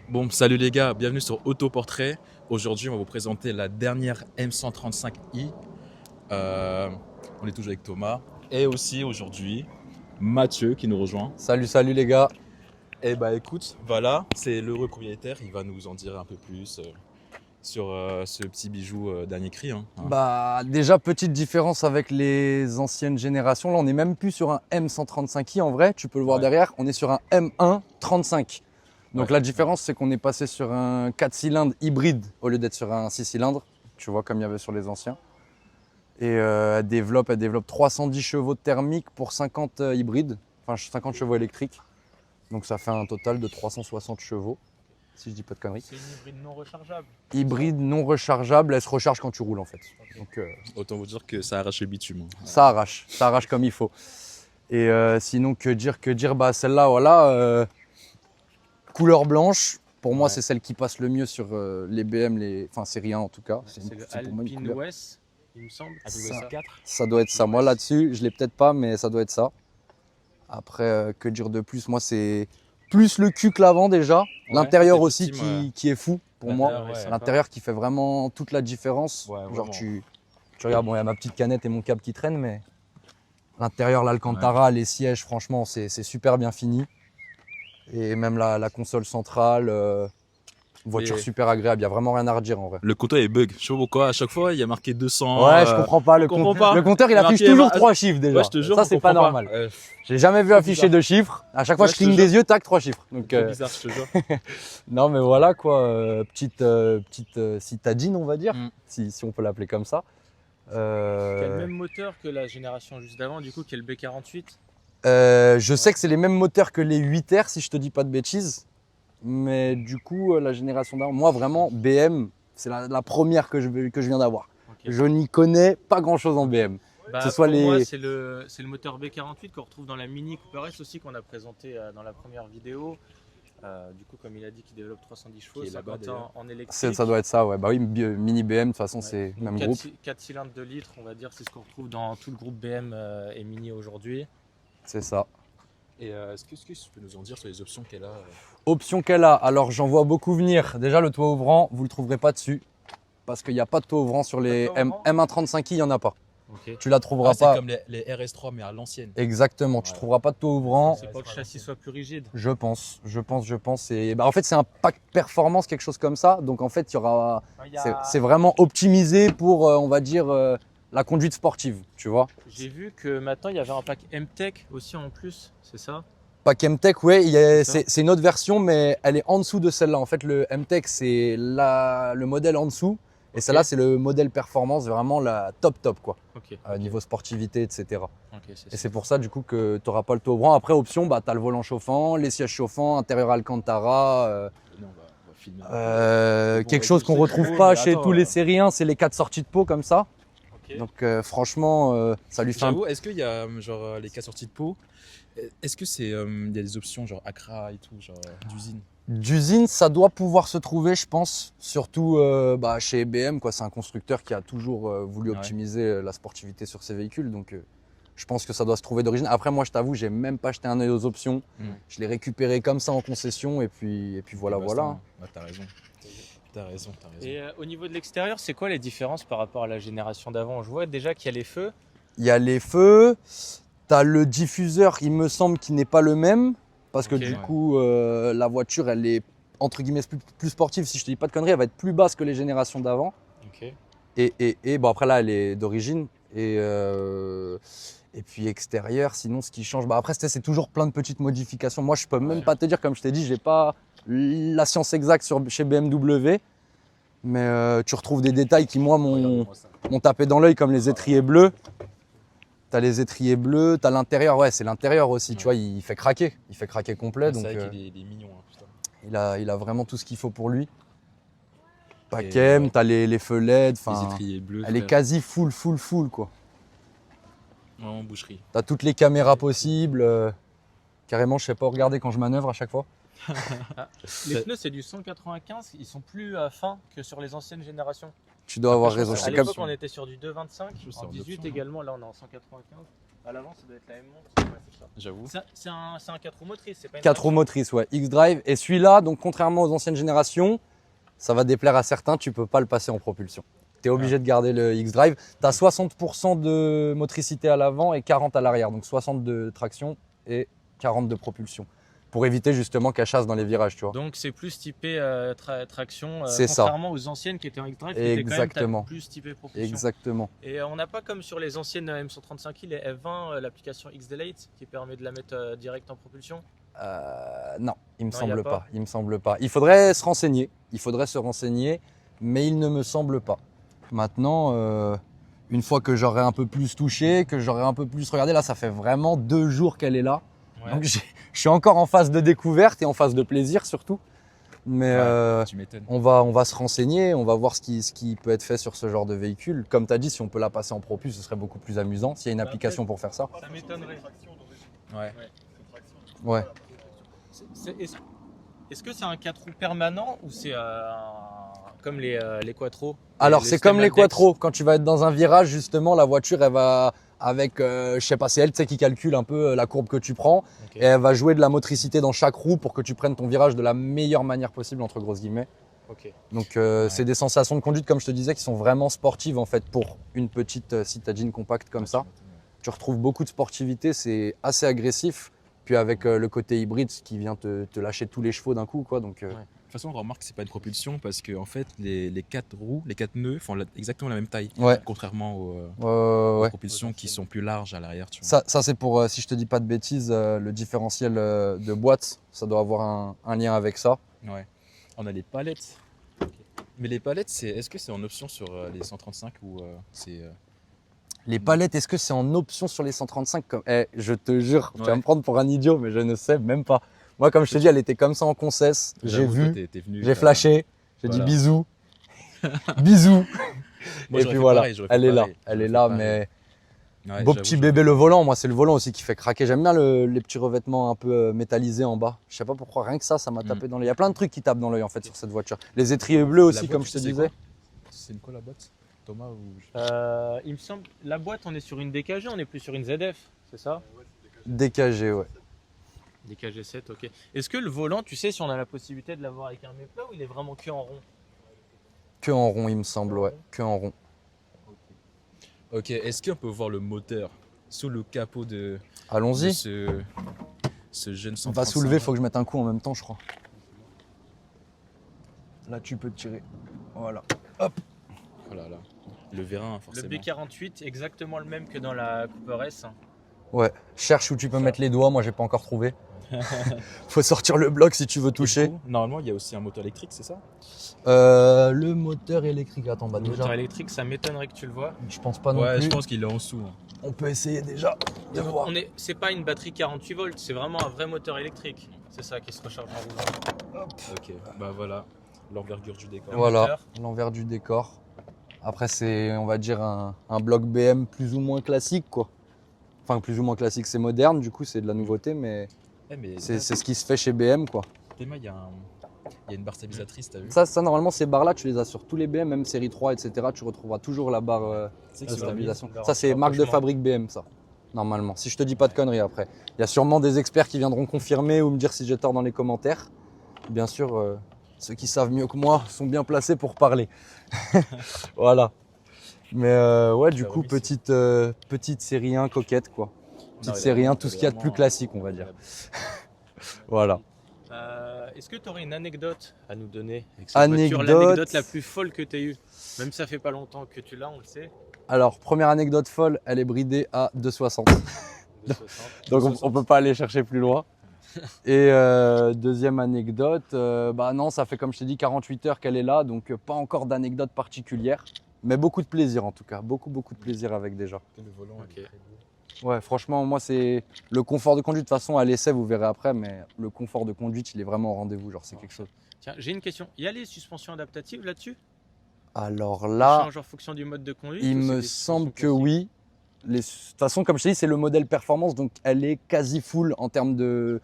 Bon, salut les gars, bienvenue sur Autoportrait. Aujourd'hui, on va vous présenter la dernière M135i. Euh, on est toujours avec Thomas. Et aussi aujourd'hui, Mathieu qui nous rejoint. Salut les gars. Et bah écoute, voilà, c'est l'heureux propriétaire. Il va nous en dire un peu plus sur ce petit bijou dernier cri. Bah déjà petite différence avec les anciennes générations. Là on n'est même plus sur un M135i en vrai, tu peux le voir Ouais. derrière, on est sur un M135. Donc Ouais. la différence c'est qu'on est passé sur un 4 cylindres hybride au lieu d'être sur un 6 cylindres, tu vois comme il y avait sur les anciens. Et elle développe 310 chevaux de thermique pour 50 hybrides, enfin 50 chevaux électriques. Donc ça fait un total de 360 chevaux, si je dis pas de conneries. C'est une hybride non rechargeable. Hybride non rechargeable, elle se recharge quand tu roules en fait. Ok. Donc, Autant vous dire que ça arrache le bitume. ça arrache comme il faut. Et sinon, que dire, bah celle-là, voilà, couleur blanche. Pour moi, Ouais. c'est celle qui passe le mieux sur les BM, enfin série 1 en tout cas. C'est C'est pour moi une Alpine couleur. West, il me semble. Ça- Alpine 4. Ça doit être ça. Moi là-dessus, je l'ai peut-être pas, mais ça doit être ça. Après, que dire de plus? Moi, c'est plus le cul que l'avant déjà. Ouais, L'intérieur c'est aussi effectivement, qui est fou pour moi. L'intérieur est sympa. L'intérieur qui fait vraiment toute la différence. Ouais, Genre vraiment. tu regardes, bon, il y a ma petite canette et mon câble qui traînent, mais l'intérieur, l'Alcantara, les sièges, franchement, c'est super bien fini. Et même la console centrale, voiture Et- super agréable, il n'y a vraiment rien à redire en vrai. Le compteur est bug. Je sais pas pourquoi, à chaque fois, il y a marqué 200. Ouais, je comprends pas. Le, comprend pas. le compteur, il Il y a affiche marqué- toujours 3 chiffres déjà. Ouais, je te jure, ça, on c'est pas comprend normal. J'ai jamais vu afficher bizarre. 2 chiffres. À chaque fois, Ouais, je je te cligne jure. des yeux, tac, 3 chiffres. Donc, C'est bizarre, je te jure. non, mais voilà quoi, petite citadine, on va dire, Mm. si on peut l'appeler comme ça. Qui a le même moteur que la génération juste d'avant, du coup, qui est le B48. Je sais que c'est les mêmes moteurs que les 8R, si je te dis pas de bêtises. Mais du coup, la génération d'avant, moi vraiment, BM, c'est la première que je viens d'avoir. Ok. Je n'y connais pas grand chose en BM. Bah, ce soit pour les- moi, c'est le moteur B48 qu'on retrouve dans la Mini Cooper S aussi, qu'on a présenté dans la première vidéo. Du coup, comme il a dit, qu'il développe 310 chevaux, Qui est là-bas, 50 d'ailleurs. en électrique. Ça doit être ça, ouais. Bah oui, mini BM, de toute façon, Ouais. c'est le Donc, même groupe. 4 cylindres de litres, on va dire, c'est ce qu'on retrouve dans tout le groupe BM et Mini aujourd'hui. C'est ça. Et est-ce que tu peux nous en dire sur les options qu'elle a Option qu'elle a, alors j'en vois beaucoup venir. Déjà, le toit ouvrant, vous ne le trouverez pas dessus. Parce qu'il n'y a pas de toit ouvrant sur les Pas de toit M135i, il n'y en a pas. Ok. Tu la trouveras C'est pas. comme les RS3 mais à l'ancienne. Exactement, tu Ouais. trouveras pas de toit ouvrant. C'est pour que le châssis soit plus rigide. Je pense. Et bah, en fait, c'est un pack performance, quelque chose comme ça. Donc en fait, il y aura. C'est vraiment optimisé pour, on va dire, la conduite sportive, tu vois. J'ai vu que maintenant il y avait un pack M-Tech aussi en plus, c'est ça? Pack M-Tech, ouais, C'est ça. c'est une autre version, mais elle est en dessous de celle-là. En fait, le M-Tech, c'est le modèle en dessous. Et Ok. celle-là, c'est le modèle performance, vraiment la top, quoi. Ok. Niveau sportivité, etc. Ok, Et c'est pour ça, du coup, que tu n'auras pas le toit ouvrant. Après, option, bah, tu as le volant chauffant, les sièges chauffants, intérieur Alcantara. Non, on va filmer. Quelque chose qu'on retrouve pas chez tous les séries 1, c'est les 4 sorties de peau comme ça. Ok. Donc franchement, ça lui fait un... J'avoue, est-ce qu'il y a genre les cas sorties de peau? Est-ce que il y a des options genre Accra et tout, genre d'usine? D'usine, ça doit pouvoir se trouver, je pense, surtout bah, chez BM, quoi. C'est un constructeur qui a toujours voulu Ouais. optimiser la sportivité sur ses véhicules. Donc je pense que ça doit se trouver d'origine. Après, moi, je t'avoue, j'ai même pas jeté un œil aux options. Je l'ai récupéré comme ça en concession et puis voilà. Ouais, t'as raison. T'as raison. Et au niveau de l'extérieur, c'est quoi les différences par rapport à la génération d'avant? Je vois déjà qu'il y a les feux. Il y a les feux, tu as le diffuseur, il me semble, qui n'est pas le même. Parce que Ok. du Ouais. coup, la voiture, elle est entre guillemets plus sportive. Si je te dis pas de conneries, elle va être plus basse que les générations d'avant. Ok. Et bon, après là, elle est d'origine. Et puis extérieur, sinon ce qui change, bah après c'est toujours plein de petites modifications. Moi, je peux même Ouais. pas te dire, comme je t'ai dit, j'ai pas la science exacte chez BMW. Mais tu retrouves des détails qui, moi, m'ont tapé dans l'œil, comme les étriers bleus. T'as les étriers bleus, t'as l'intérieur, ouais, c'est l'intérieur aussi, tu vois, il fait craquer complet. C'est Donc vrai qu'il est mignon. Putain. il a vraiment tout ce qu'il faut pour lui. Pack Et, M, ouais. t'as les feux LED, Les enfin, étriers bleus. elle est frère. quasi full quoi. En boucherie. T'as toutes les caméras possibles. Carrément, je sais pas regarder quand je manœuvre à chaque fois. Les pneus, c'est du 195, ils sont plus fins que sur les anciennes générations. Tu dois avoir Après, je raison. pense Je À sais que comme... l'époque, on était sur du 225, Je trouve en ça en 18 option, également, là on est en 195. À l'avant, ça doit être la M11. Ouais, c'est ça. J'avoue. C'est un 4 roues motrices, c'est pas une 4 roues traction. motrices, ouais, X-Drive. Et celui-là, donc contrairement aux anciennes générations, ça va déplaire à certains, tu peux pas le passer en propulsion. Tu es obligé de garder le X-Drive. Tu as 60% de motricité à l'avant et 40 à l'arrière. Donc 60 de traction et 40 de propulsion. Pour éviter justement qu'elle chasse dans les virages, tu vois. Donc c'est plus typé traction, C'est ça. contrairement aux anciennes qui étaient en X-Drive, qui étaient quand Exactement. même plus typé propulsion. Exactement. Et on n'a pas comme sur les anciennes M135i, les F20, l'application X-Delete qui permet de la mettre direct en propulsion. Non, il me Non, semble y a pas. pas. Il me semble pas. Il faudrait se renseigner. Il faudrait se renseigner, mais il ne me semble pas. Maintenant, une fois que j'aurai un peu plus touché, que j'aurai un peu plus regardé, là, ça fait vraiment 2 jours qu'elle est là. Ouais. Donc, je suis encore en phase de découverte et en phase de plaisir surtout. Mais Tu m'étonnes. on va se renseigner, on va voir ce qui peut être fait sur ce genre de véhicule. Comme tu as dit, si on peut la passer en propus, ce serait beaucoup plus amusant. S'il y a une application pour faire ça. Ça m'étonnerait. Ouais. Ouais. Est-ce que c'est un 4 roues permanent ou c'est comme les Quattro? Alors, c'est comme les Stem Quattro. Quand tu vas être dans un virage, justement, la voiture, elle va avec, je sais pas, c'est elle, tu sais, qui calcule un peu la courbe que tu prends. Ok. Et elle va jouer de la motricité dans chaque roue pour que tu prennes ton virage de la meilleure manière possible, entre grosses guillemets. Ok. Donc, c'est des sensations de conduite, comme je te disais, qui sont vraiment sportives, en fait, pour une petite citadine compacte comme ça. Tu retrouves beaucoup de sportivité, c'est assez agressif. Puis avec le côté hybride, ce qui vient te lâcher tous les chevaux d'un coup, quoi. Donc, Ouais. De toute façon, on remarque que c'est pas une propulsion parce que en fait, les 4 roues, les 4 nœuds font exactement la même taille, ouais. contrairement aux Ouais. propulsions qui sont plus larges à l'arrière. Tu vois. Ça c'est pour, si je te dis pas de bêtises, le différentiel de boîte, ça doit avoir un lien avec ça. Ouais. On a les palettes. Mais les palettes, est-ce que c'est en option sur les 135 ou c'est Les palettes, est-ce que c'est en option sur les 135 comme... Je te jure, tu vas Ouais. me prendre pour un idiot, mais je ne sais même pas. Moi, comme je te dis, elle était comme ça en concesse. J'ai J'avoue, toi, vu, t'es venu, j'ai t'as- flashé, j'ai Voilà. dit bisous. Bisous. Moi, Et j'aurais puis fait voilà, pareil, j'aurais fait elle est là, pareil, elle j'aurais est fait là, pareil. mais Ouais, beau j'avoue, petit j'aurais bébé fait le pareil. volant. Moi, c'est le volant aussi qui fait craquer. J'aime bien les petits revêtements un peu métallisés en bas. Je sais pas pourquoi, rien que ça m'a tapé dans l'œil. Il y a plein de trucs qui tapent dans l'œil en fait sur cette voiture. Les étriers bleus La aussi, boîte, comme tu je te sais, c'est disais. quoi C'est quoi la boîte Thomas ou... Il me semble, la boîte, on est sur une DKG, on n'est plus sur une ZF, c'est ça? DKG, ouais. DKG 7, ok. Est-ce que le volant, tu sais si on a la possibilité de l'avoir avec un méplat ou il est vraiment que en rond? Que en rond, il me semble, ouais. Que en rond. Ok, est-ce qu'on peut voir le moteur sous le capot de Allons-y. ce jeune On 135? va soulever, faut que je mette un coup en même temps, je crois. Là, tu peux tirer. Voilà. Oh là là. Le vérin, Le forcément. B48, exactement le même que dans la Cooper S. Ouais. Cherche où tu peux mettre les doigts. Moi, j'ai pas encore trouvé. Faut sortir le bloc si tu veux Et toucher. du coup, normalement, il y a aussi un moteur électrique, c'est ça? Le moteur électrique. Attends, bah Le déjà. moteur électrique, ça m'étonnerait que tu le vois. Je pense pas non Ouais, plus. je pense qu'il est en dessous. Hein. On peut essayer déjà de voir. C'est pas une batterie 48 volts, c'est vraiment un vrai moteur électrique. C'est ça qui se recharge en roulant. Ok, bah voilà, l'envergure du décor. Voilà, moteur. l'envers du décor. Après, c'est, on va dire, un bloc BM plus ou moins classique, quoi. Enfin, plus ou moins classique, c'est moderne, du coup, c'est de la nouveauté, mais Eh, mais c'est ce qui se fait chez BM, quoi. Théma, il y a une barre stabilisatrice, t'as vu? Ça, normalement, ces barres-là, tu les as sur tous les BM, même série 3, etc. Tu retrouveras toujours la barre Tu sais de que c'est la stabilisation. une barre Ça, c'est marque de rapprochement. fabrique BM, ça, normalement. Si je te dis pas de conneries après. Il y a sûrement des experts qui viendront confirmer ou me dire si j'ai tort dans les commentaires. Bien sûr, ceux qui savent mieux que moi sont bien placés pour parler. Voilà. Mais ouais, du La coup, remise, petite série 1 coquette, quoi. Petite Non, il a série 1, vraiment- tout ce qu'il y a de plus vraiment- classique, on va dire. Voilà. Est-ce que tu aurais une anecdote à nous donner avec cette voiture, l'anecdote la plus folle que tu as eue? Même si ça fait pas longtemps que tu l'as, on le sait. Alors, première anecdote folle, elle est bridée à 2,60. 260. Donc on peut pas aller chercher plus loin. Et deuxième anecdote, bah non, ça fait comme je t'ai dit 48 heures qu'elle est là, donc pas encore d'anecdote particulière, mais beaucoup de plaisir en tout cas, beaucoup de plaisir avec déjà. Le volant, Ok. il est très beau. Ouais, franchement, moi c'est le confort de conduite. De toute façon, à l'essai, vous verrez après, mais le confort de conduite, il est vraiment au rendez-vous, genre c'est quelque chose. Tiens, j'ai une question. Il y a les suspensions adaptatives là-dessus? Alors Elles là, changent en fonction du mode de conduite? il ou c'est me des semble suspensions que classiques? oui. De toute façon, comme je t'ai dit, c'est le modèle performance, donc elle est quasi full en termes de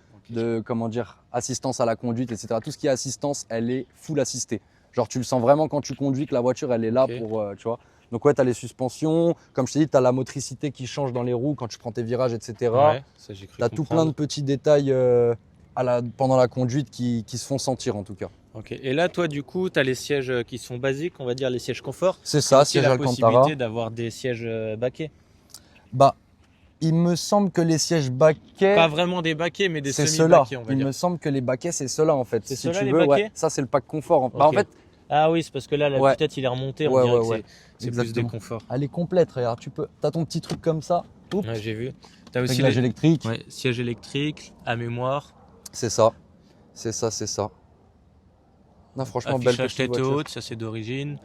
comment dire, assistance à la conduite, etc. Tout ce qui est assistance, elle est full assistée. Genre, tu le sens vraiment quand tu conduis que la voiture, elle est là Ok. pour, tu vois. Donc ouais, tu as les suspensions. Comme je t'ai dit, tu as la motricité qui change dans les roues quand tu prends tes virages, etc. Ouais, ça j'ai cru Tu as tout comprendre. plein de petits détails pendant la conduite qui se font sentir en tout cas. Ok. Et là, toi, du coup, tu as les sièges qui sont basiques, on va dire les sièges confort. C'est ça, Aussi siège la Alcantara. possibilité d'avoir des sièges baquets. Bah, il me semble que les sièges baquets, Pas vraiment des baquets, mais des c'est ceux-là. semi-baquets, on va Il dire. me semble que les baquets, c'est ceux-là en fait. C'est Si ceux-là, tu les veux, baquets ouais, ça c'est le pack confort. Bah, en Ok. fait, Ah oui, c'est parce que là, la Ouais. tête, il est remonté, on Ouais, dirait ouais, que ouais. c'est plus des Exactement. conforts. elle est complète. Regarde, t'as ton petit truc comme ça. Oups, Ouais, j'ai vu. Tu as aussi réglage électrique. ouais, siège électrique, à mémoire, C'est ça. C'est ça, c'est ça. Non, franchement, belle affichage petite tête voiture. haute, ça c'est d'origine.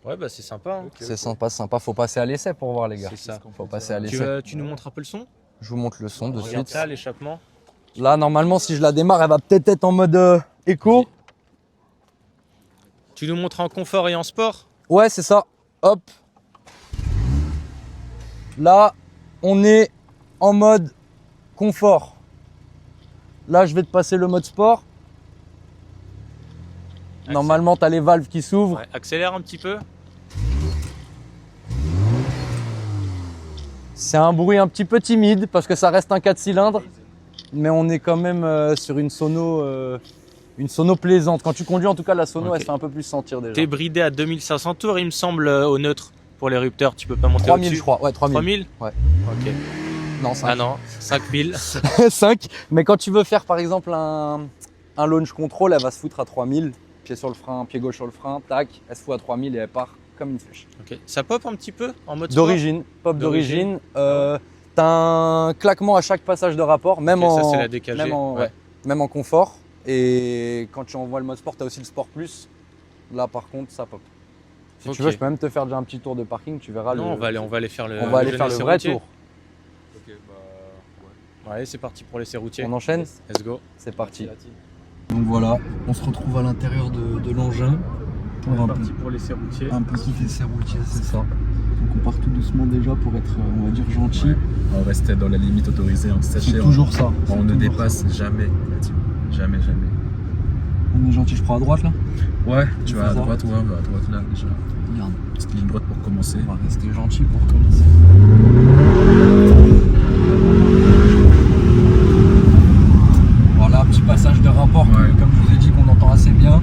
Ouais, bah c'est sympa. Hein. C'est sympa, sympa. Faut passer à l'essai pour voir les gars. C'est ça. Faut passer à Tu, l'essai. tu nous montres un peu le son? Je vous montre le son de Regarde suite. ça, l'échappement. Là, normalement, si je la démarre, elle va peut-être être en mode éco. Tu nous montres en confort et en sport? Ouais, c'est ça. Hop. Là, on est en mode confort. Là, je vais te passer le mode sport. Normalement, tu as les valves qui s'ouvrent. Ouais, accélère un petit peu. C'est un bruit un petit peu timide parce que ça reste un 4 cylindres. Mais on est quand même sur une sono plaisante. Quand tu conduis, en tout cas, la sono, Ok. elle se fait un peu plus sentir déjà. T'es bridé à 2500 tours, il me semble, au neutre pour les rupteurs. Tu peux pas monter 3000, au-dessus. je crois. Ouais, 3000. 3000? Ouais. Ok. Non, 5. Ah non, 5000. 5. Mais quand tu veux faire, par exemple, un launch control, elle va se foutre à 3000. Pied sur le frein, pied gauche sur le frein, tac, elle se fout à 3000 et elle part comme une flèche. Ok. Ça pop un petit peu en mode sport? D'origine, pop D'origine. d'origine. T'as un claquement à chaque passage de rapport, même Ok, ça, en c'est la DKG, ouais. même en confort. Et quand tu envoies le mode sport, t'as aussi le sport plus. Là, par contre, ça pop. Si Ok. tu veux, je peux même te faire déjà un petit tour de parking. Tu verras. Non, on va aller faire le. on va aller faire le essai vrai routier. tour. Ok, bah Ouais, c'est parti pour l'essai routier. On enchaîne. Let's go. C'est parti. Donc voilà, on se retrouve à l'intérieur de l'engin pour On est parti pour l'essai routier. un petit essai routier, c'est ça. Donc on part tout doucement déjà pour être, on va dire, gentil. on restait dans la limite autorisée, on se C'est sachait. toujours ça. On c'est ne toujours dépasse jamais là-dessus. Jamais, jamais. ça. On est gentil, je prends à droite là. Ouais, tu vas à C'est ça. droite, ouais, à droite là déjà. Regarde, Petite ligne droite pour commencer. on va rester gentil pour commencer. Voilà, petit passage de rapport, Ouais. comme je vous ai dit, qu'on entend assez bien.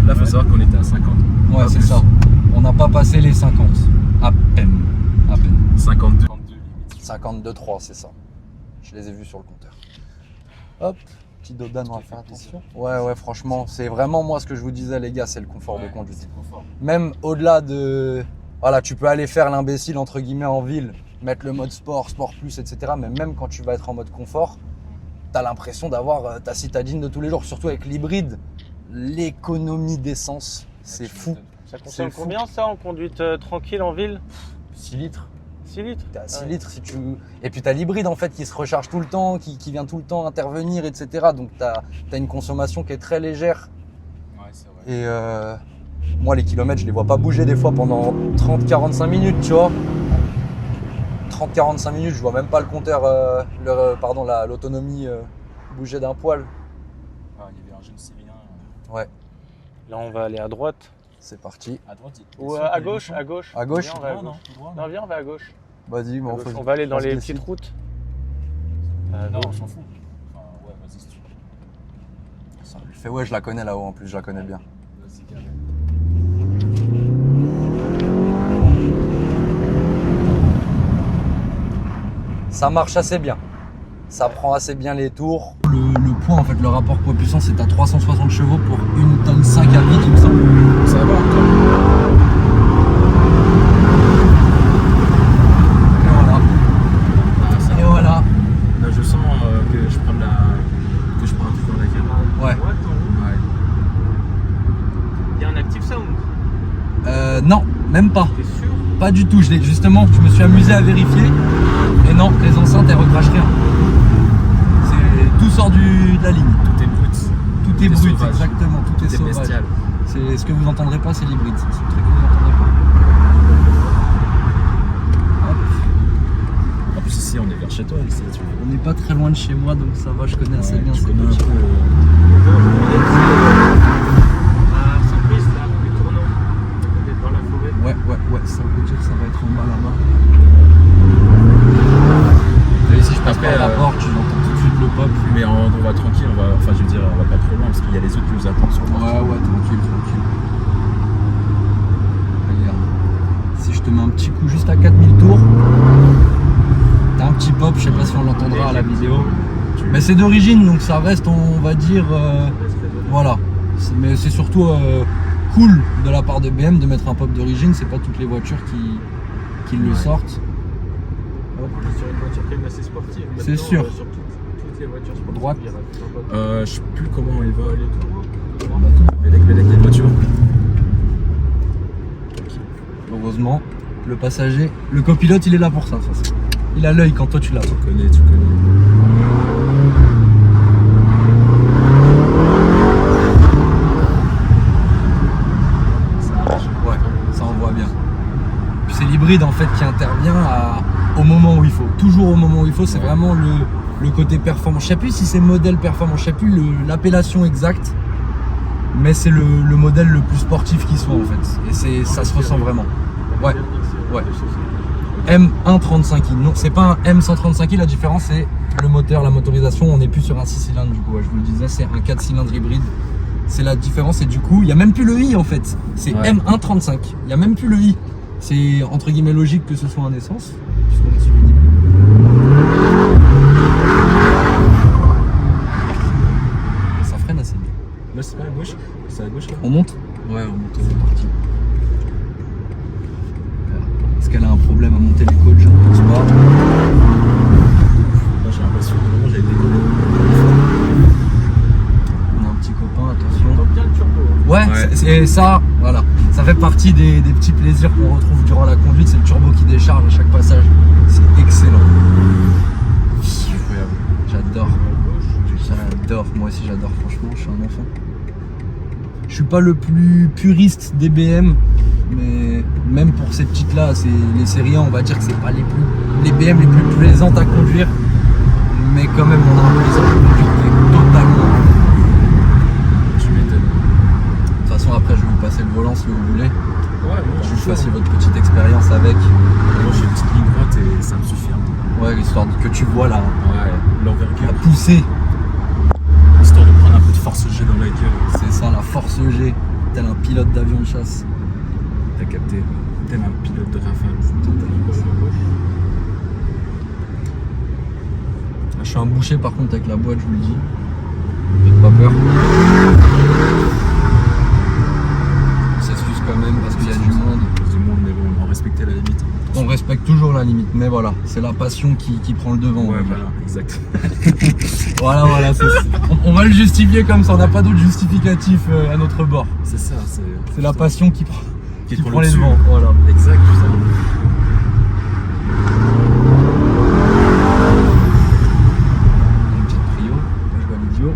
Là, faut savoir qu'on était à 50. Ouais, Pas c'est plus. ça. On n'a pas passé les 50. À peine. À peine. 52. 52,3, c'est ça. Je les ai vus sur le compteur. Hop, petit dodan, on va faire attention. Ouais, ouais, franchement, c'est vraiment moi ce que je vous disais, les gars, c'est le confort de conduite. Même au-delà de. Voilà, tu peux aller faire l'imbécile, entre guillemets, en ville, mettre le mode sport, sport plus, etc. Mais même quand tu vas être en mode confort, t'as l'impression d'avoir ta citadine de tous les jours. Surtout avec l'hybride, l'économie d'essence, c'est fou. Ça consomme C'est fou. combien ça en conduite tranquille en ville? 6 litres. 6 litres? T'es à 6 Ouais. litres si tu. Et puis t'as l'hybride en fait qui se recharge tout le temps, qui vient tout le temps intervenir, etc. Donc t'as une consommation qui est très légère. Ouais, c'est vrai. Et moi les kilomètres je les vois pas bouger des fois pendant 30-45 minutes, tu vois. 30-45 minutes, je vois même pas le compteur, l'autonomie bouger d'un poil. Ah, il y avait un jeune Syrien. Ouais, Là, on va aller à droite. c'est parti. À droite, Ou à gauche, à gauche. À gauche. Viens, on va à gauche. Non, viens, on va à gauche. Vas-y, mais On va aller dans les petites routes. Non, Go. on s'en fout. Enfin, ouais, vas-y, si tu veux. Ça lui fait ouais, je la connais là-haut en plus, je la connais bien. Vas-y, carré. Ça marche assez bien. Ça prend assez bien les tours. Le poids, en fait, le rapport poids-puissance, c'est à 360 chevaux pour 1,5 tonne à vide, il me semble. Ça va encore. Et voilà. Ah, ça Et va. voilà. Là, je sens que je prends un truc dans la gueule. Ouais. Ouais. Il y a un active sound. Non, même pas. T'es sûr? Pas du tout. Justement, je me suis amusé à vérifier. Et non, les enceintes, elles recrachent rien. Tout sort de la ligne. Tout est brut. Tout est Tout est brut, sauvage. exactement. Tout est Tout est sauvage. bestial. C'est ce que vous entendrez pas, c'est l'hybride. C'est le truc que vous entendrez pas. En plus, ici, on est vers chez toi. Ici, tu vois. On n'est pas très loin de chez moi, donc ça va, je connais assez Ouais, bien tu ces connais un petits peu, Ah, Saint-Brice, là, les tourneaux. On est dans il y a les autres qui nous attendent sur le parking. Ouais, tranquille. Regarde. Si je te mets un petit coup juste à 4000 tours, t'as un petit pop, je sais pas si on l'entendra à la vidéo. Mais c'est d'origine, donc ça reste, on va dire, voilà. Mais c'est surtout cool de la part de BM de mettre un pop d'origine, c'est pas toutes les voitures qui le sortent. On est sur une voiture quand même assez sportive. C'est Maintenant, sûr. Sur toutes les voitures sportives. Droite. il y a toujours pas de- Je sais plus comment il va. Les tours. Bélec, il y a une voiture. Heureusement, le passager, le copilote, il est là pour ça. Il a l'œil quand toi tu l'as. Tu connais. Ouais, ça envoie bien. Puis c'est l'hybride en fait qui intervient au moment où il faut. Toujours au moment où il faut, c'est Ouais. vraiment le côté performance. Je sais plus si c'est modèle performance, je sais plus l'appellation exacte, mais c'est le modèle le plus sportif qui soit en fait. Et ça se ressent vraiment. Ouais. Ouais. M135i. Non, c'est pas un M135i, la différence c'est le moteur, la motorisation, on n'est plus sur un 6 cylindres du coup, ouais, je vous le disais, c'est un 4 cylindres hybride. C'est la différence et du coup, il n'y a même plus le i en fait. C'est Ouais. M135. Il n'y a même plus le i. C'est entre guillemets logique que ce soit un essence, puisqu'on est sur une hybride. Ça freine assez bien. Là, c'est pas à gauche. C'est à gauche là. On monte? Ouais, on monte. C'est parti. Est-ce qu'elle a un problème à monter les côtes? Je ne pense pas. Là, j'ai l'impression que vraiment j'avais décollé. On a un petit copain, attention. On entend bien le turbo. Hein. Ouais, Ouais. c'est ça, voilà. Ça fait partie des petits plaisirs qu'on retrouve durant la conduite, c'est le turbo qui décharge à chaque passage. C'est excellent. Incroyable. J'adore. J'adore. Moi aussi j'adore, franchement, je suis un enfant. Je suis pas le plus puriste des BM, mais même pour ces petites là, les séries 1, on va dire que c'est pas les BM les plus plaisantes à conduire. Mais quand même on a un plaisir de conduire qui est totalement. Tu m'étonnes. De toute façon après je vais vous passer le volant si vous voulez. Ouais, moi, Je vous fassiez votre petite expérience avec. Moi, j'ai une petite ligne droite et ça me suffit. Hein. Ouais, histoire que tu vois là, Ouais, l'envergure. à pousser. Histoire de prendre un peu de force G dans la gueule. C'est ça la force G, tel un pilote d'avion de chasse. T'as capté. Tel un pilote de rafale. Je suis un boucher par contre avec la boîte, je vous le dis. J'ai pas peur. On s'excuse quand même parce qu'il y a du monde. Du monde, mais bon, on respectait la limite. On respecte toujours la limite, mais voilà, c'est la passion qui prend le devant. on va Ouais, dire. voilà, exact. Voilà, on va le justifier comme ça, on n'a pas d'autre justificatif à notre bord. C'est ça, C'est la passion qui prend qui prend le les dessus. devants. Voilà. Exact, putain. Une petite prio, je vois l'idiot.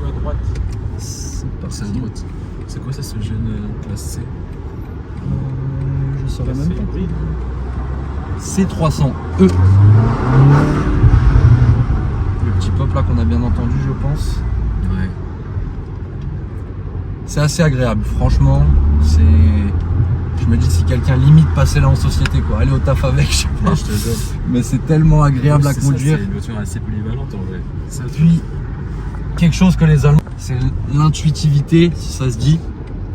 À droite. C'est parti. C'est à droite. C'est quoi ça, ce jeune classe C? Je saurais même C'est pas. hybride. C300E. Le petit pop là qu'on a bien entendu, je pense. Ouais. C'est assez agréable, franchement. Je me dis si quelqu'un limite passer là en société quoi, aller au taf avec, je sais pas. Ouais, je te jure. Mais c'est tellement agréable à C'est ça, conduire. C'est une voiture assez polyvalente en vrai. Ça, Puis quelque chose que les Allemands, c'est l'intuitivité, si ça se dit,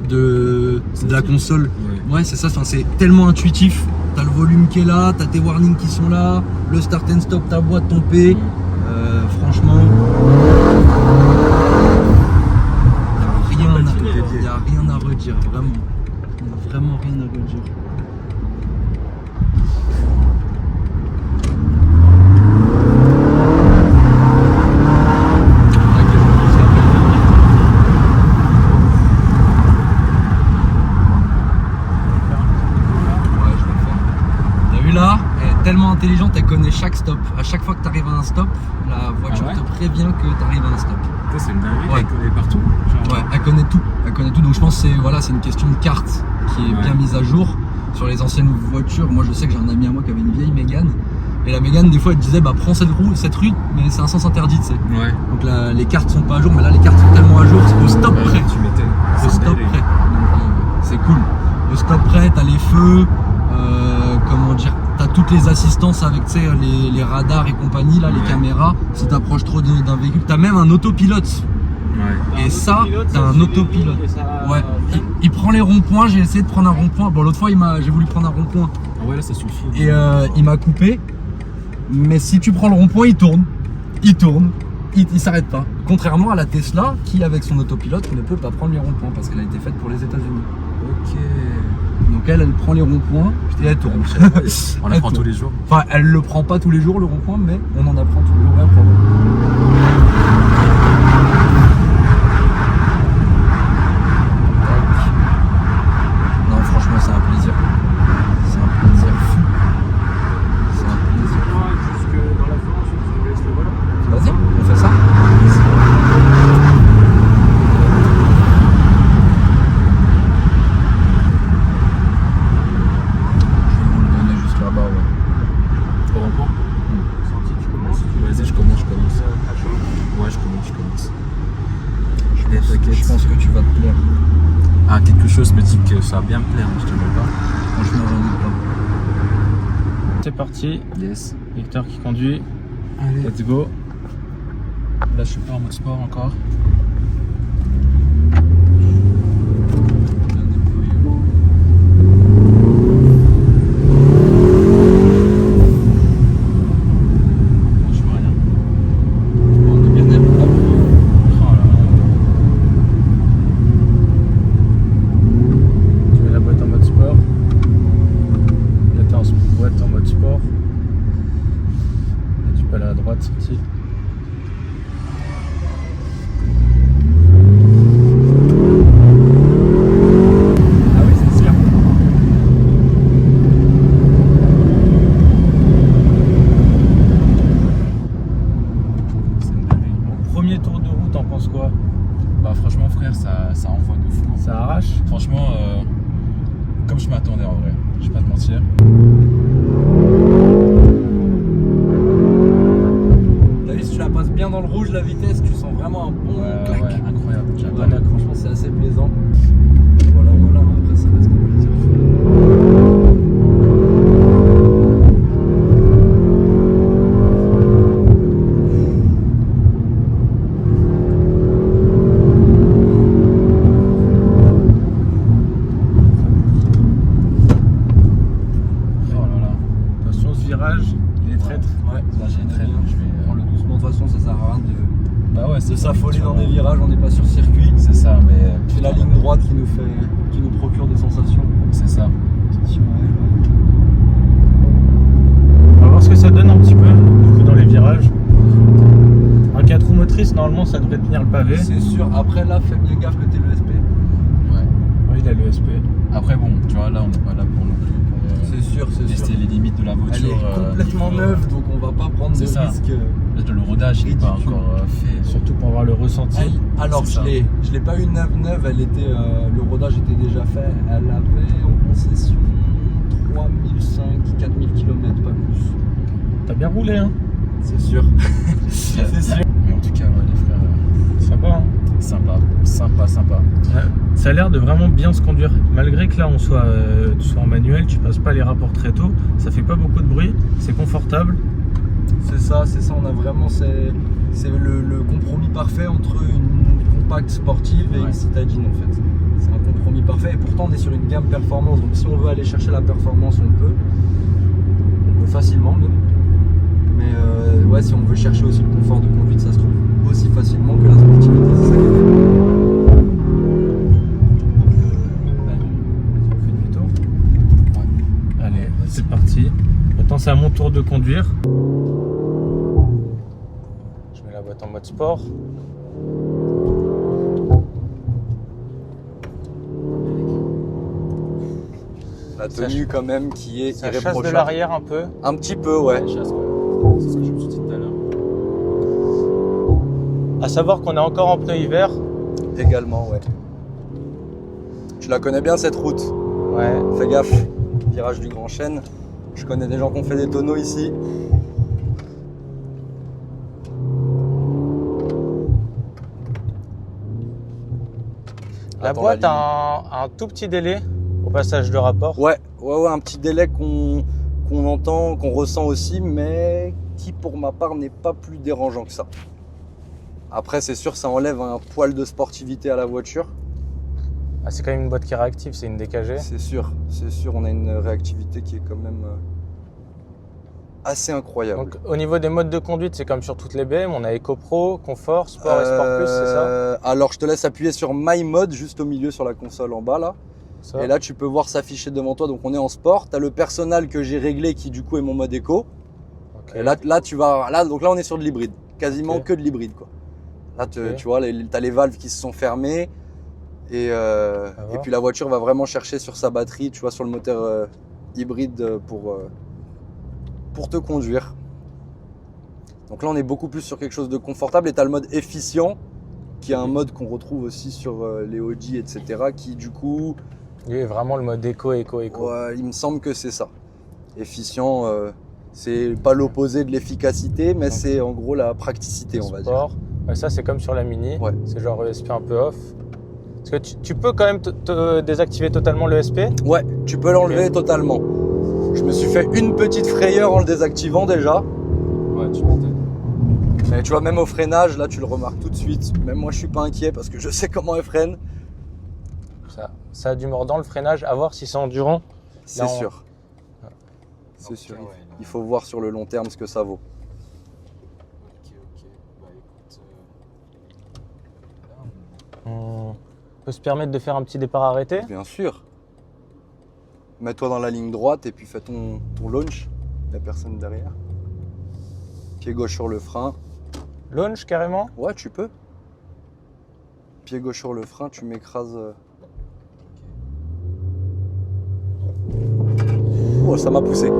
de la console. Ouais. Ouais, c'est ça, enfin, c'est tellement intuitif. T'as le volume qui est là, t'as tes warnings qui sont là, le start and stop, ta boîte, ton P. Franchement, il n'y a rien à redire, vraiment. Il n'y a vraiment rien à redire. Ouais, je vais le faire. T'as vu là, elle est tellement intelligente, elle connaît chaque stop. À chaque fois que tu arrives à un stop, la voiture Ah ouais te prévient que tu arrives à un stop. Putain, c'est une dinguerie, Ouais. elle connaît partout. Genre, Ouais, elle connaît tout. Elle connaît tout. Donc je pense que c'est une question de carte qui est Ouais. bien mise à jour. Sur les anciennes voitures, moi je sais que j'ai un ami à moi qui avait une vieille Mégane. Et la Mégane, des fois, elle te disait bah prends cette rue, mais c'est un sens interdit, tu sais. Ouais. Donc là, les cartes sont pas à jour, mais là les cartes sont tellement à jour, c'est au stop près. Tu m'étonnes. Au C'est stop dingue. près. Donc, c'est cool. Au stop près, t'as les feux, comment dire, t'as toutes toutes les assistances avec les radars et compagnie, là, les caméras. Si t'approches trop d'un véhicule, t'as même un autopilote. Ouais. Et ça, t'as un autopilote. Ouais. Il prend les ronds-points. J'ai essayé de prendre un rond-point. Bon, l'autre fois, j'ai voulu prendre un rond-point. Ah ouais, là ça suffit. Et il m'a coupé. Mais si tu prends le rond-point, il tourne. Il s'arrête pas. Contrairement à la Tesla, qui avec son autopilote ne peut pas prendre les ronds-points parce qu'elle a été faite pour les États-Unis. Ok. Donc elle prend les ronds-points et elle tourne. On la prend tous les jours. Enfin, elle le prend pas tous les jours le rond-point, mais on en apprend tous les jours. Ouais, non, franchement, c'est un plaisir. C'est un plaisir fou. C'est un plaisir. Jusque dans la France, tu me laisses le volant. Vas-y, on fait ça. Je pense que tu vas te plaire. Ah, quelque chose me dit que ça va bien me plaire, mais je te mens pas. Franchement, j'en doute pas. C'est parti. Yes. Victor qui conduit. Allez. Let's go. Là, je suis pas en mode sport encore. Je vois rien. On est bien débrouillé. Oh là là. Tu mets la boîte en mode sport. Là, t'es en boîte en mode sport. Là, tu peux aller à droite, sortie. Ah oui, c'est sûr. C'est une dinguerie. Bon, premier tour de route, t'en penses quoi? Bah, franchement, frère, ça envoie de fou. Ça arrache? Franchement, comme je m'attendais en vrai, je vais pas te mentir. T'as vu, si tu la passes bien dans le rouge, la vitesse, tu sens vraiment un bon claque. Ouais, incroyable. J'adore. Voilà, franchement, c'est assez plaisant. Voilà, après, ça reste un plaisir fou. Oh là là. Attention, ce virage, il est traître. Ouais, Là, j'ai une traîne. Je vais. prends-le doucement. De toute façon, ça sert à rien Bah ouais, de s'affoler dans des virages, on n'est pas sur circuit. C'est ça, mais. C'est la ligne droite qui nous procure des sensations. C'est ça. On va voir ce que ça donne un petit peu du coup dans les virages. Un 4 roues motrices, normalement ça devrait tenir le pavé. C'est sûr. Après, là, fais bien gaffe que t'es l'ESP. Ouais. Oui, il a l'ESP. Après, bon, tu vois, là, on n'est pas là pour non plus pour C'est sûr, c'est tester sûr. les limites de la Elle voiture. est complètement niveau, neuve, donc on va pas prendre de c'est ça. risque. De le rodage, il n'est pas Ridicule. encore fait. Surtout pour avoir le ressenti. Alors, C'est ça. je l'ai pas eu neuve, elle était, le rodage était déjà fait. Elle avait en concession 3005, 4000 km, pas plus. T'as bien roulé, hein? C'est sûr. C'est sûr. Mais en tout cas, ouais, les frères, Sympa, hein? sympa. Ouais. Ça a l'air de vraiment bien se conduire. Malgré que là on soit, tu sois en manuel, tu passes pas les rapports très tôt, ça fait pas beaucoup de bruit, c'est confortable. C'est ça, on a vraiment c'est le compromis parfait entre une compacte sportive et Ouais. une citadine en fait. C'est un compromis parfait et pourtant on est sur une gamme performance, donc si on veut aller chercher la performance on peut facilement même. Mais ouais, si on veut chercher aussi le confort de conduite, ça se trouve aussi facilement que la sportivité, c'est ça qui est bien. On fait demi-tour. Allez, c'est parti. Maintenant c'est à mon tour de conduire. Je mets la boîte en mode sport. La tenue quand même qui est Ça chasse irréprochable. de l'arrière un peu. Un petit peu, ouais. Chasse, ouais. C'est ce que je me suis dit tout à l'heure. À savoir qu'on est encore en pneu hiver. Également, ouais. Tu la connais bien cette route? Ouais. Fais gaffe, virage du Grand Chêne. Je connais des gens qui ont fait des tonneaux ici. La Attends, boîte ligne. a un tout petit délai au passage de rapport. Ouais, un petit délai qu'on qu'on entend, qu'on ressent aussi, mais qui pour ma part n'est pas plus dérangeant que ça. Après c'est sûr ça enlève un poil de sportivité à la voiture. Ah, c'est quand même une boîte qui est réactive, c'est une DKG. C'est sûr, on a une réactivité qui est quand même assez incroyable. Donc au niveau des modes de conduite, c'est comme sur toutes les BM, on a Eco Pro, Confort, Sport et Sport Plus, c'est ça? Alors je te laisse appuyer sur My Mode juste au milieu sur la console en bas là. Ça. Et là tu peux voir s'afficher devant toi, donc on est en sport. Tu as le personnel que j'ai réglé qui du coup est mon mode éco. Okay. Et là donc là on est sur de l'hybride, quasiment Ok. que de l'hybride quoi. Là Ok. tu vois, tu as les valves qui se sont fermées et puis la voiture va vraiment chercher sur sa batterie, tu vois, sur le moteur hybride pour te conduire. Donc là on est beaucoup plus sur quelque chose de confortable et tu as le mode efficient qui est un mode qu'on retrouve aussi sur les Audi etc. qui du coup, Lui est vraiment le mode éco. ouais, il me semble que c'est ça. Efficient, c'est pas l'opposé de l'efficacité mais c'est en gros la praticité on va dire. Sport. Ouais, ça c'est comme sur la Mini, Ouais. c'est genre ESP un peu off. Parce que tu peux quand même te désactiver totalement le SP. Ouais, tu peux l'enlever totalement. Je me suis fait une petite frayeur en le désactivant déjà. Ouais, tu m'étonnes. Mais tu vois, même au freinage, là tu le remarques tout de suite. Même moi je suis pas inquiet parce que je sais comment elle freine. Ça a du mordant le freinage, à voir si c'est endurant. C'est Là, sûr. Ouais. C'est sûr. Ouais, Il faut voir sur le long terme ce que ça vaut. Ok. Bah écoute. On peut se permettre de faire un petit départ arrêté. Bien sûr. Mets-toi dans la ligne droite et puis fais ton launch. Il n'y a personne derrière. Pied gauche sur le frein. Launch carrément. Ouais, tu peux. Pied gauche sur le frein, tu m'écrases. Oh, ça m'a poussé.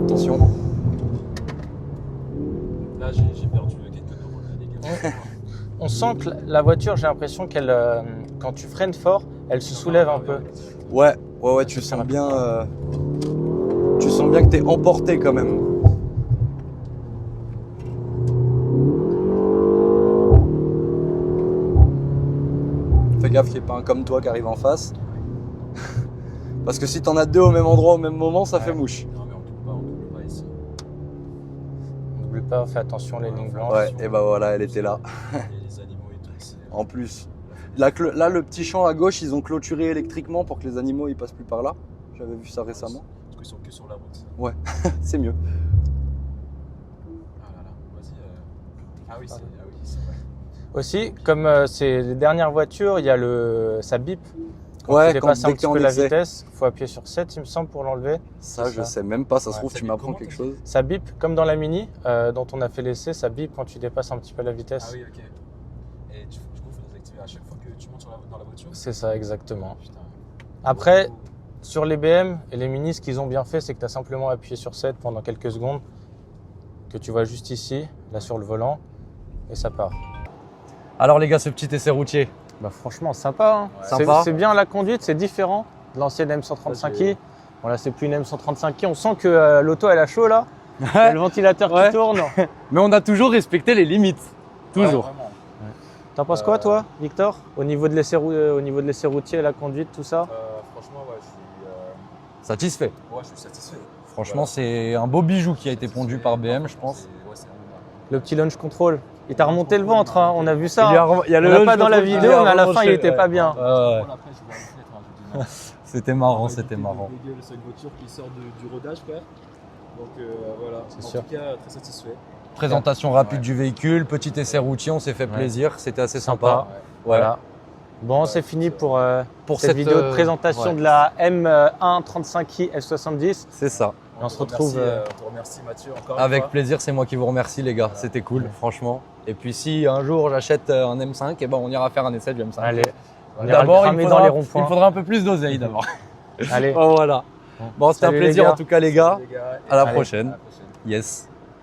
Attention. Là, j'ai perdu quelques neurones, là, les gars. On sent que la voiture, j'ai l'impression qu'elle, quand tu freines fort, elle se soulève un peu. Ouais, tu sens bien. Tu sens bien que t'es emporté quand même. Fais gaffe qu'il n'y ait pas un comme toi qui arrive en face. Parce que si t'en as deux au même endroit au même moment, ça fait mouche. Non, mais on double pas ici. N'oublie pas, fais attention les lignes blanches. Ouais, et bah voilà, elle était là. Et les animaux et tout. c'est- En plus. Là, le petit champ à gauche, ils ont clôturé électriquement pour que les animaux ils passent plus par là. J'avais vu ça récemment. Du coup, ils sont que sur la route. C'est mieux. Ah là là, vas-y. Ah oui, c'est vrai. Aussi, comme c'est les dernières voitures, il y a ça bip. Quand Ouais, tu dépasses un dès que petit t'es en peu la excès. vitesse, il faut appuyer sur 7, il me semble, pour l'enlever. Ça, C'est je ça. sais même pas. Ça se Ouais, trouve, ça tu bip m'apprends comment, quelque t'as chose. Ça bip, comme dans la Mini, dont on a fait l'essai, ça bip quand tu dépasses un petit peu la vitesse. Ah oui, ok. Et du coup, il faut les activer à chaque fois que tu montes dans la voiture. C'est ça, exactement. Putain. Après, sur les BM et les Mini, ce qu'ils ont bien fait, c'est que tu as simplement appuyé sur 7 pendant quelques secondes, que tu vois juste ici, là sur le volant, et ça part. Alors les gars, ce petit essai routier. Bah franchement, sympa. Hein. Ouais. Sympa. C'est bien la conduite, c'est différent de l'ancienne M135i. Bon là, c'est plus une M135i. On sent que l'auto, elle a chaud là. Il y a le ventilateur Ouais. qui tourne. Mais on a toujours respecté les limites. Toujours. Ouais, vraiment. T'en penses quoi, toi, Victor, au niveau de l'essai routier, la conduite, tout ça? Franchement, ouais, Satisfait. je suis satisfait. Franchement, c'est un beau bijou qui a été pondu par BM, je pense. C'est vraiment bien. Le petit launch control. Il t'a remonté le ventre, hein. On a vu ça. Il y hein. a On l'a pas dans la vidéo, mais à la fin, il était pas bien. Après, je vais à la fenêtre, hein, je dis non. C'était marrant, On va c'était éviter marrant. de dégueuler sur une voiture qui sort du rodage, frère. Donc voilà, C'est en sûr. tout cas, très satisfait. Présentation rapide Ouais. du véhicule, petit essai routier, on s'est fait Ouais. plaisir, c'était assez Sympa. sympa. Ouais. Voilà. Bon, c'est fini pour cette vidéo de présentation ouais. de la M135i F70. C'est ça. On se retrouve, On te remercie Mathieu encore une Avec fois. plaisir, c'est moi qui vous remercie les gars, c'était cool, franchement. Et puis si un jour j'achète un M5, et ben on ira faire un essai du M5. Allez, on ira le D'abord, cramer il dans les me ronds-points. faudra un peu plus d'oseille d'abord. Allez. Bon, voilà. Bon, c'était un Salut, les plaisir gars. en tout cas les gars. Les gars, et À la allez, prochaine. à la prochaine. Yes.